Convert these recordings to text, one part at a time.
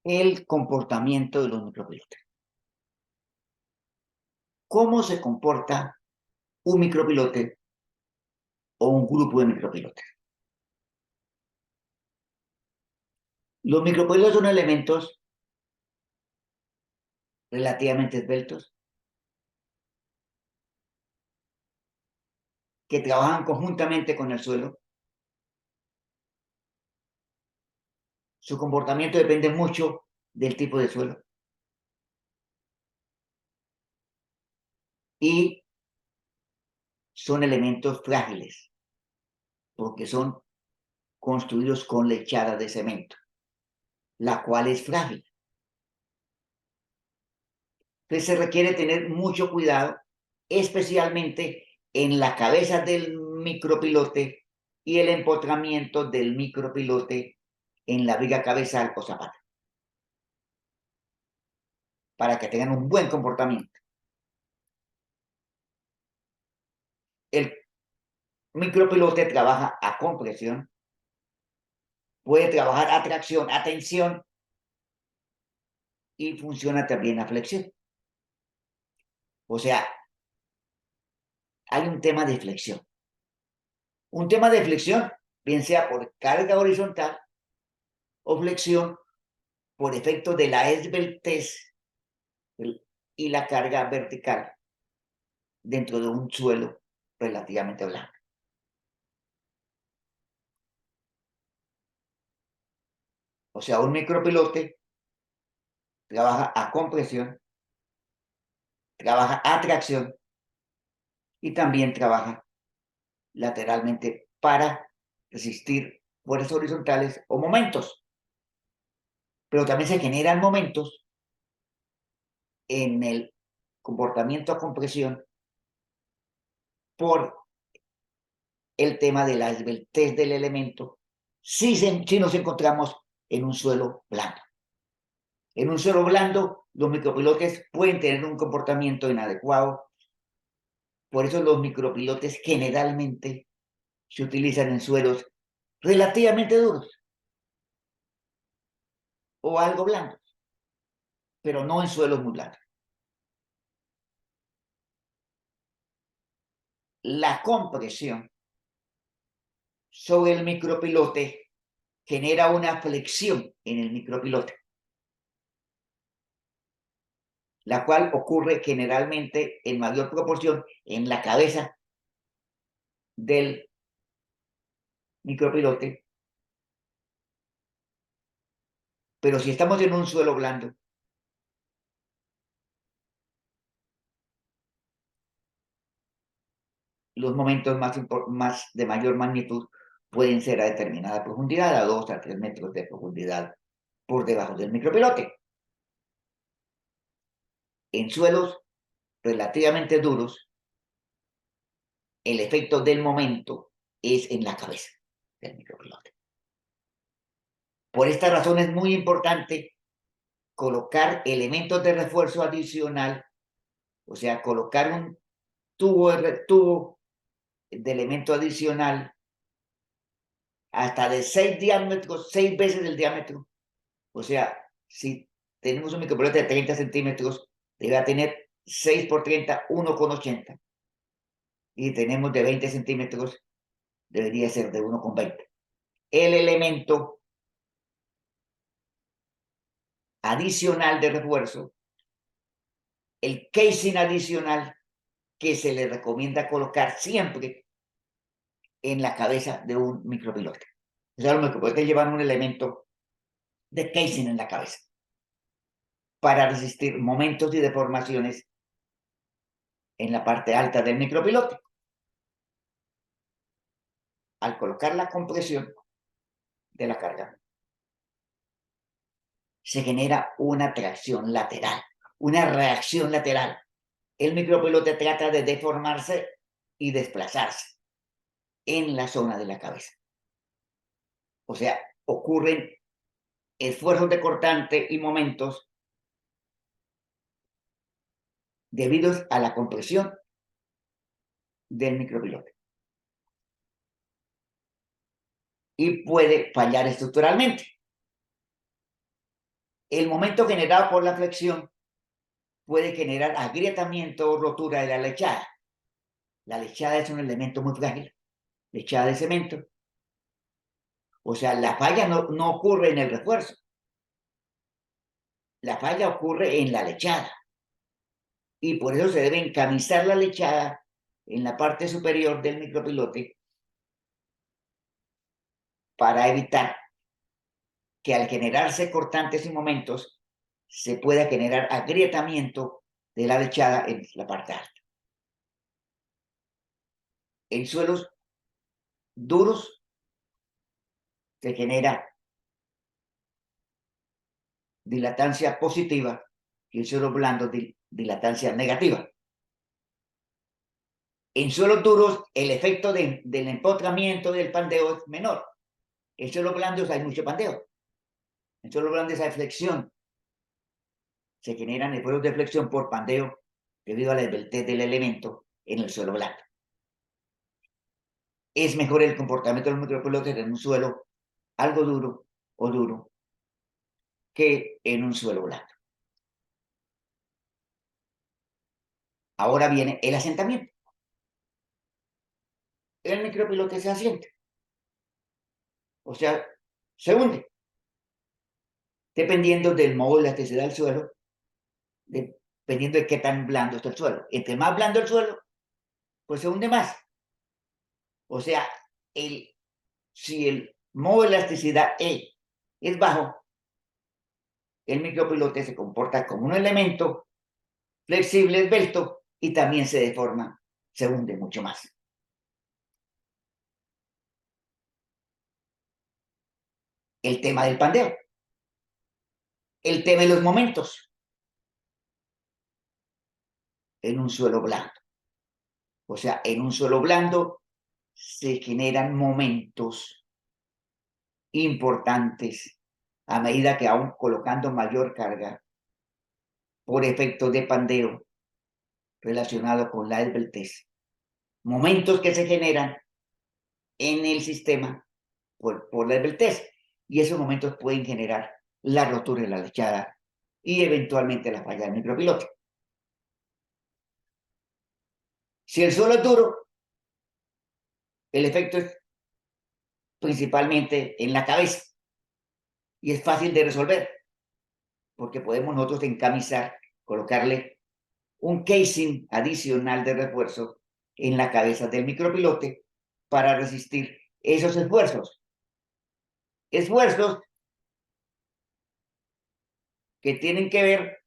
el comportamiento de los micropilotes. ¿Cómo se comporta un micropilote o un grupo de micropilotes? Los micropilotes son elementos relativamente esbeltos que trabajan conjuntamente con el suelo. Su comportamiento depende mucho del tipo de suelo. Y son elementos frágiles, porque son construidos con lechada de cemento, la cual es frágil. Entonces se requiere tener mucho cuidado, especialmente en la cabeza del micropilote y el empotramiento del micropilote en la viga cabezal o zapata, para que tengan un buen comportamiento. El micropilote trabaja a compresión, puede trabajar a tracción, a tensión y funciona también a flexión. O sea, hay un tema de flexión. Un tema de flexión, bien sea por carga horizontal o flexión por efecto de la esbeltez y la carga vertical dentro de un suelo relativamente blando. O sea, un micropilote trabaja a compresión, trabaja a tracción y también trabaja lateralmente para resistir fuerzas horizontales o momentos. Pero también se generan momentos en el comportamiento a compresión por el tema de la esbeltez del elemento si nos encontramos en un suelo blando. En un suelo blando, los micropilotes pueden tener un comportamiento inadecuado. Por eso los micropilotes generalmente se utilizan en suelos relativamente duros o algo blandos, pero no en suelos muy blandos. La compresión sobre el micropilote genera una flexión en el micropilote, la cual ocurre generalmente en mayor proporción en la cabeza del micropilote. Pero si estamos en un suelo blando, los momentos más de mayor magnitud pueden ser a determinada profundidad, a 2 a 3 metros de profundidad por debajo del micropilote. En suelos relativamente duros, el efecto del momento es en la cabeza del micropilote. Por esta razón es muy importante colocar elementos de refuerzo adicional, o sea, colocar un tubo de elemento adicional hasta de 6 diámetros, 6 veces el diámetro. O sea, si tenemos un micropilote de 30 centímetros, debe tener 6 por 30, 1,80. Y tenemos de 20 centímetros, debería ser de 1,20. El elemento adicional de refuerzo, el casing adicional que se le recomienda colocar siempre en la cabeza de un micropilote. O sea, los micropilotes llevan un elemento de casing en la cabeza para resistir momentos y deformaciones en la parte alta del micropilote. Al colocar la compresión de la carga, se genera una tracción lateral, una reacción lateral. El micropilote trata de deformarse y desplazarse en la zona de la cabeza. O sea, ocurren esfuerzos de cortante y momentos debidos a la compresión del micropilote. Y puede fallar estructuralmente. el momento generado por la flexión puede generar agrietamiento o rotura de la lechada. La lechada es un elemento muy frágil, lechada de cemento. O sea, la falla no ocurre en el refuerzo. La falla ocurre en la lechada. Y por eso se debe encamisar la lechada en la parte superior del micropilote para evitar que al generarse cortantes y momentos se pueda generar agrietamiento de la lechada en la parte alta. En suelos duros se genera dilatancia positiva y en suelos blandos dilatancia negativa. En suelos duros el efecto del empotramiento del pandeo es menor. En suelos blandos hay mucho pandeo. En suelos blandos hay flexión. Se generan esfuerzos de flexión por pandeo debido a la esbeltez del elemento en el suelo blando. Es mejor el comportamiento de los micropilotes en un suelo algo duro o duro que en un suelo blando. Ahora viene el asentamiento. El micropilote se asienta, o sea, se hunde, dependiendo del modo de elasticidad del suelo, dependiendo de qué tan blando está el suelo. Entre más blando el suelo, pues se hunde más. O sea, si el modo de elasticidad E es bajo, el micropilote se comporta como un elemento flexible, esbelto, y también se deforma, se hunde mucho más. El tema del pandeo. El tema de los momentos en un suelo blando. O sea, en un suelo blando se generan momentos importantes a medida que aún colocando mayor carga por efecto de pandeo relacionado con la esbeltez. Momentos que se generan en el sistema por la esbeltez. Y esos momentos pueden generar la rotura de la lechada y eventualmente la falla del micropilote. Si el suelo es duro, el efecto es principalmente en la cabeza y es fácil de resolver porque podemos nosotros encamisar, colocarle un casing adicional de refuerzo en la cabeza del micropilote para resistir esos esfuerzos. Esfuerzos que tienen que ver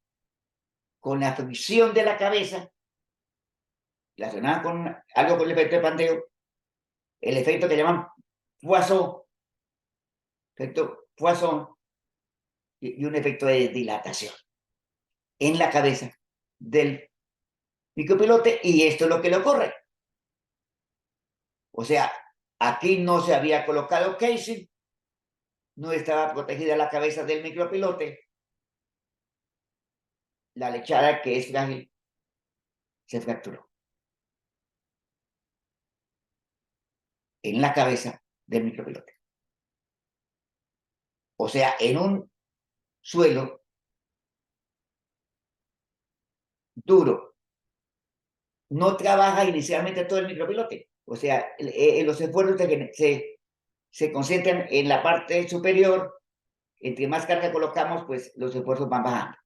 con la fricción de la cabeza, relacionada con algo con el efecto de pandeo, el efecto que llaman Poisson, efecto Poisson y un efecto de dilatación en la cabeza del micropilote, y esto es lo que le ocurre. O sea, aquí no se había colocado casing, no estaba protegida la cabeza del micropilote, la lechada que es frágil se fracturó en la cabeza del micropilote. O sea, en un suelo duro no trabaja inicialmente todo el micropilote. O sea, los esfuerzos se concentran en la parte superior. Entre más carga colocamos, pues los esfuerzos van bajando.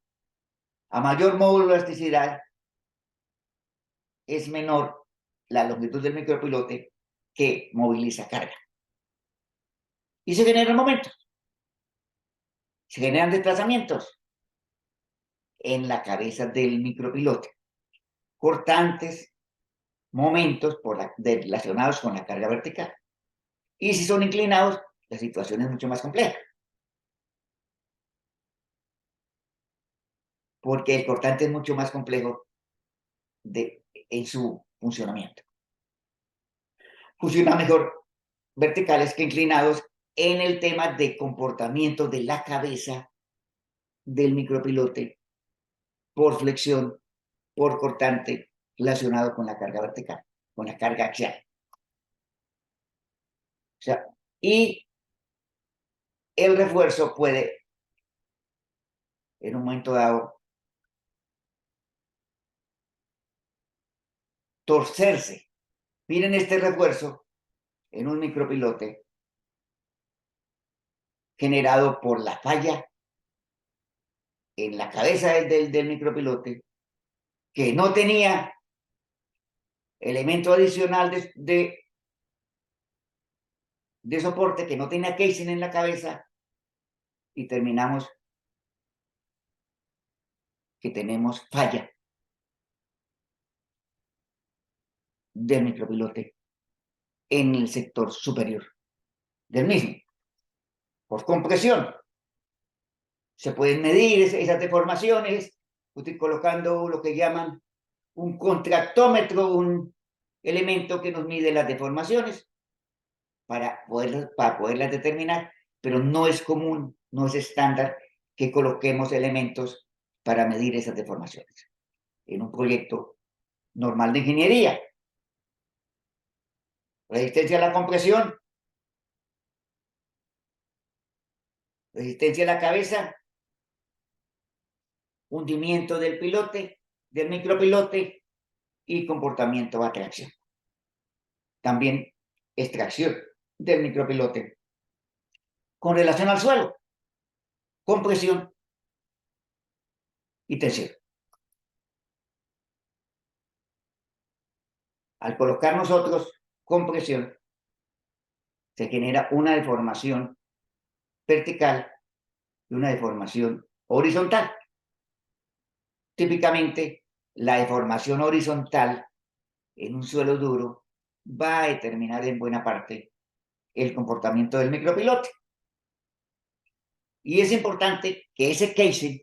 A mayor módulo de elasticidad, es menor la longitud del micropilote que moviliza carga. Y se generan momentos, se generan desplazamientos en la cabeza del micropilote, cortantes, momentos relacionados con la carga vertical. Y si son inclinados, la situación es mucho más compleja, porque el cortante es mucho más complejo en su funcionamiento. Funciona mejor verticales que inclinados en el tema de comportamiento de la cabeza del micropilote por flexión, por cortante, relacionado con la carga vertical, con la carga axial. O sea, y el refuerzo puede en un momento dado, torcerse. Miren este refuerzo en un micropilote generado por la falla en la cabeza del micropilote, que no tenía elemento adicional de soporte, que no tenía casing en la cabeza, y terminamos que tenemos falla del micropilote en el sector superior del mismo, por compresión. Se pueden medir esas deformaciones colocando lo que llaman un contractómetro, un elemento que nos mide las deformaciones para poderlas determinar, pero no es común, no es estándar que coloquemos elementos para medir esas deformaciones en un proyecto normal de ingeniería. Resistencia a la compresión, resistencia a la cabeza, hundimiento del pilote, del micropilote y comportamiento a tracción. También extracción del micropilote. Con relación al suelo, compresión y tensión. Al colocar nosotros compresión, se genera una deformación vertical y una deformación horizontal. Típicamente, la deformación horizontal en un suelo duro va a determinar en buena parte el comportamiento del micropilote. Y es importante que ese casing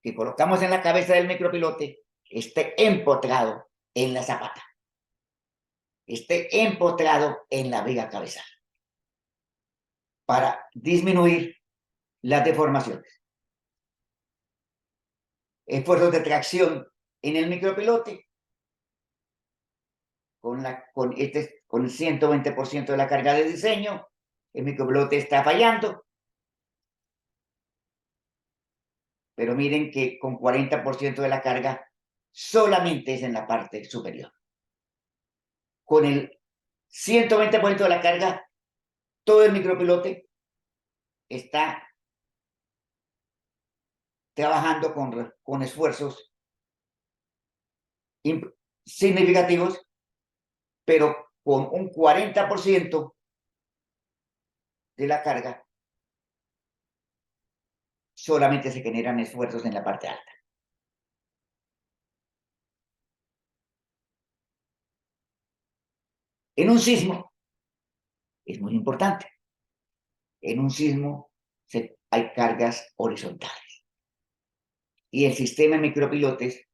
que colocamos en la cabeza del micropilote esté empotrado en la zapata, esté empotrado en la viga cabezal, para disminuir las deformaciones. Esfuerzos de tracción en el micropilote con el 120% de la carga de diseño, el micropilote está fallando, pero miren que con 40% de la carga solamente es en la parte superior. Con el 120% de la carga, todo el micropilote está trabajando con esfuerzos significativos, pero con un 40% de la carga solamente se generan esfuerzos en la parte alta. En un sismo es muy importante. En un sismo hay cargas horizontales. Y el sistema de micropilotes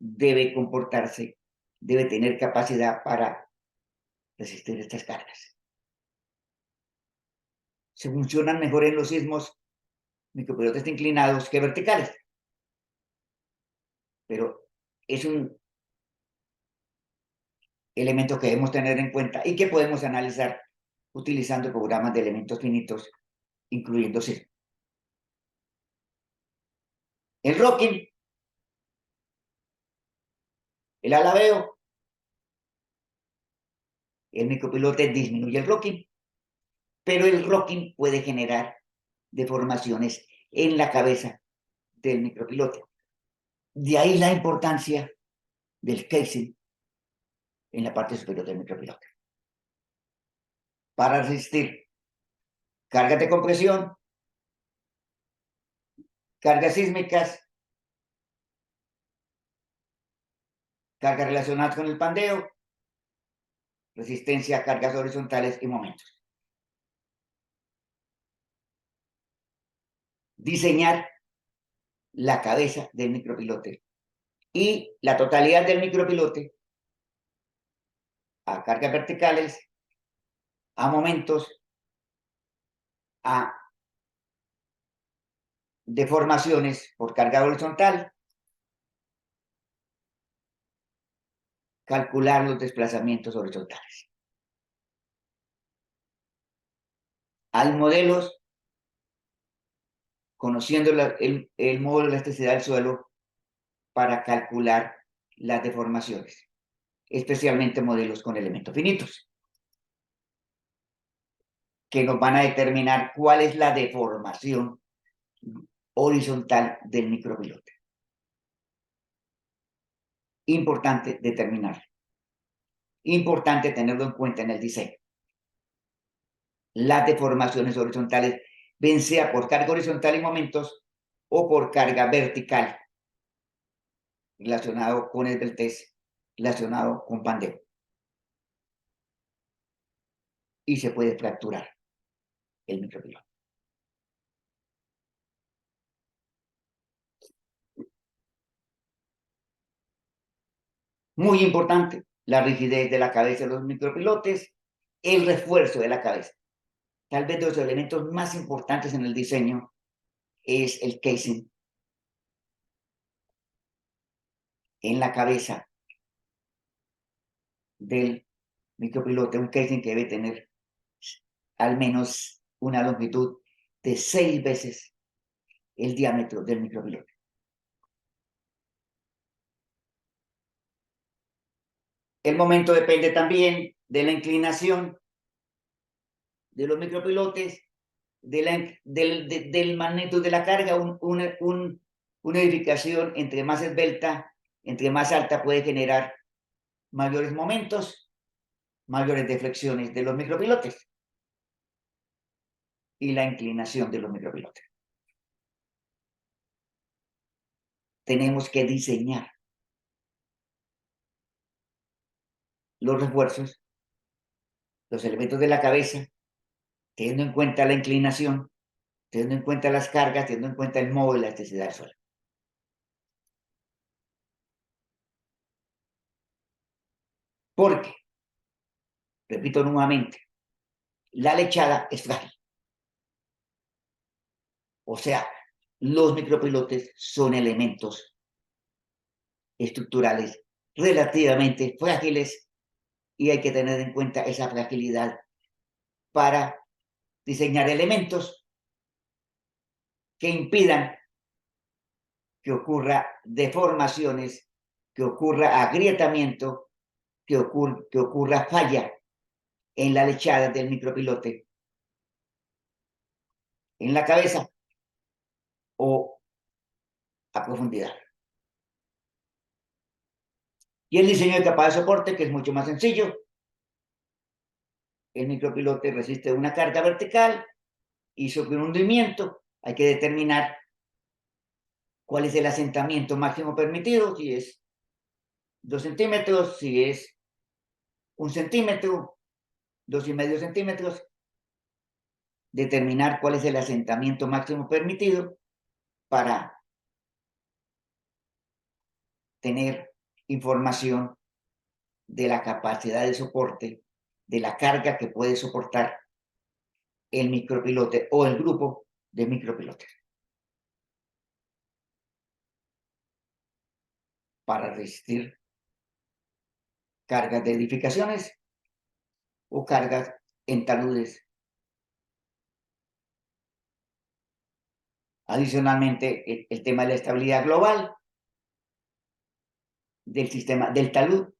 debe comportarse, debe tener capacidad para resistir estas cargas. Se funcionan mejor en los sismos micropilotes inclinados que verticales. Pero es un elemento que debemos tener en cuenta y que podemos analizar utilizando programas de elementos finitos, incluyendo sismo. El rocking, el alabeo, el micropilote disminuye el rocking, pero el rocking puede generar deformaciones en la cabeza del micropilote. De ahí la importancia del casing en la parte superior del micropilote. Para resistir cargas de compresión, cargas sísmicas, cargas relacionadas con el pandeo, resistencia a cargas horizontales y momentos. Diseñar la cabeza del micropilote y la totalidad del micropilote a cargas verticales, a momentos, a deformaciones por carga horizontal, calcular los desplazamientos horizontales. Hay modelos conociendo el módulo de elasticidad del suelo para calcular las deformaciones, especialmente modelos con elementos finitos, que nos van a determinar cuál es la deformación horizontal del micropilote. Importante determinar. Importante tenerlo en cuenta en el diseño. Las deformaciones horizontales, bien sea por carga horizontal en momentos o por carga vertical, relacionado con el Beltés, relacionado con pandeo. Y se puede fracturar el micropilote. Muy importante, la rigidez de la cabeza de los micropilotes, el refuerzo de la cabeza. Tal vez de los elementos más importantes en el diseño es el casing en la cabeza del micropilote, un casing que debe tener al menos una longitud de 6 veces el diámetro del micropilote. El momento depende también de la inclinación de los micropilotes, del magnitud de la carga. Una edificación entre más esbelta, entre más alta, puede generar mayores momentos, mayores deflexiones de los micropilotes y la inclinación de los micropilotes. Tenemos que diseñar los refuerzos, los elementos de la cabeza, teniendo en cuenta la inclinación, teniendo en cuenta las cargas, teniendo en cuenta el modo de la elasticidad del suelo. Porque, repito nuevamente, la lechada es frágil. O sea, los micropilotes son elementos estructurales relativamente frágiles y hay que tener en cuenta esa fragilidad para diseñar elementos que impidan que ocurra deformaciones, que ocurra agrietamiento, que ocurra falla en la lechada del micropilote, en la cabeza o a profundidad. Y el diseño de capa de soporte, que es mucho más sencillo. El micropilote resiste una carga vertical y sobre un hundimiento hay que determinar cuál es el asentamiento máximo permitido, si es 2 centímetros, si es 1 centímetro, 2,5 centímetros, determinar cuál es el asentamiento máximo permitido para tener información de la capacidad de soporte, de la carga que puede soportar el micropilote o el grupo de micropilotes para resistir cargas de edificaciones o cargas en taludes. Adicionalmente, el tema de la estabilidad global del sistema del talud,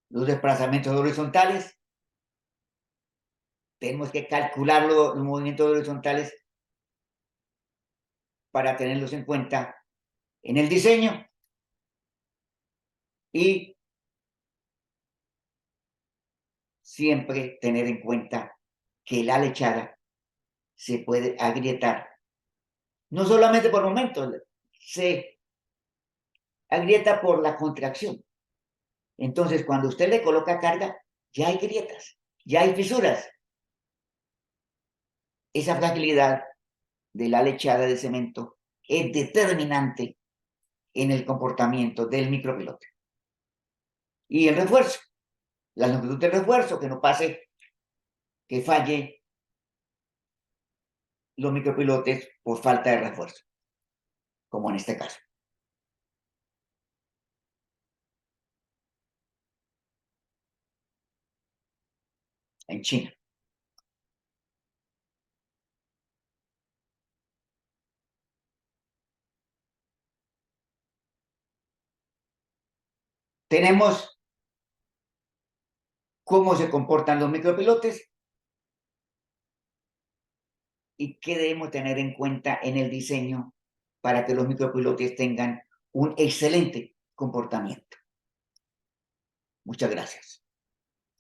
los desplazamientos horizontales, tenemos que calcular los movimientos horizontales para tenerlos en cuenta en el diseño y siempre tener en cuenta que la lechada se puede agrietar, no solamente por momentos, se agrieta por la contracción. Entonces, cuando usted le coloca carga, ya hay grietas, ya hay fisuras. Esa fragilidad de la lechada de cemento es determinante en el comportamiento del micropilote. Y el refuerzo, la longitud del refuerzo, que no pase, que falle los micropilotes por falta de refuerzo, como en este caso. En China. tenemos cómo se comportan los micropilotes y qué debemos tener en cuenta en el diseño para que los micropilotes tengan un excelente comportamiento. Muchas gracias.